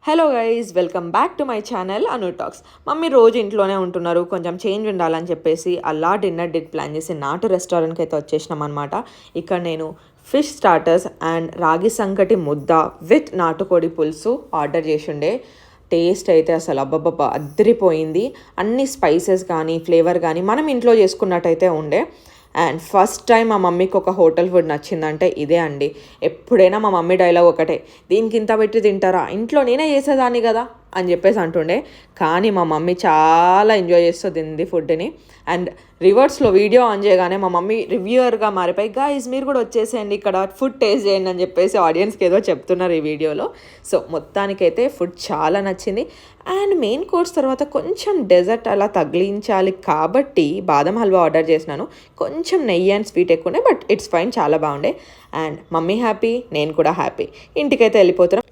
Hello guys, welcome back to my channel Anu talks. Mummy రోజు ఇంట్లోనే ఉంటున్నారు, కొంచెం చేంజ్ ఉండాలని చెప్పేసి అలా డిన్నర్ డేట్ ప్లాన్ చేసి నాటు రెస్టారెంట్కి అయితే వచ్చేసినాం అనమాట. ఇక్కడ నేను ఫిష్ స్టార్టర్స్ అండ్ రాగి సంకటి ముద్ద విత్ నాటుకోడి పులుసు ఆర్డర్ చేసిండే. టేస్ట్ అయితే అసలు అబ్బబ్బబ్బా అద్దరిపోయింది. అన్ని స్పైసెస్ కానీ ఫ్లేవర్ కానీ మనం ఇంట్లో చేసుకున్నట్టయితే ఉండే. అండ్ ఫస్ట్ టైం మా మమ్మీకి ఒక హోటల్ ఫుడ్ నచ్చిందంటే ఇదే అండి. ఎప్పుడైనా మా మమ్మీ డైలాగ్ ఒకటే, దీనికి ఇంత పెట్టి తింటారా, ఇంట్లో నేనే చేసేదాన్ని కదా అని చెప్పేసి అంటుండే. కానీ మా మమ్మీ చాలా ఎంజాయ్ చేస్తూ తింది ఫుడ్ని. అండ్ రివర్స్లో వీడియో ఆన్ చేయగానే మా మమ్మీ రివ్యూవర్గా మారిపోయి, గాయ్స్ మీరు కూడా వచ్చేసేయండి ఇక్కడ ఫుడ్ టేస్ట్ చేయండి అని చెప్పేసి ఆడియన్స్కి ఏదో చెప్తున్నారు ఈ వీడియోలో. సో మొత్తానికైతే ఫుడ్ చాలా నచ్చింది. అండ్ మెయిన్ కోర్స్ తర్వాత కొంచెం డెజర్ట్ అలా తగిలించాలి కాబట్టి బాదం హల్వా ఆర్డర్ చేసినాను. కొంచెం నెయ్యి అండ్ స్వీట్ ఎక్కువనే, బట్ ఇట్స్ ఫైన్, చాలా బాగుండే. అండ్ మమ్మీ హ్యాపీ, నేను కూడా హ్యాపీ. ఇంటికైతే వెళ్ళిపోతున్నాం.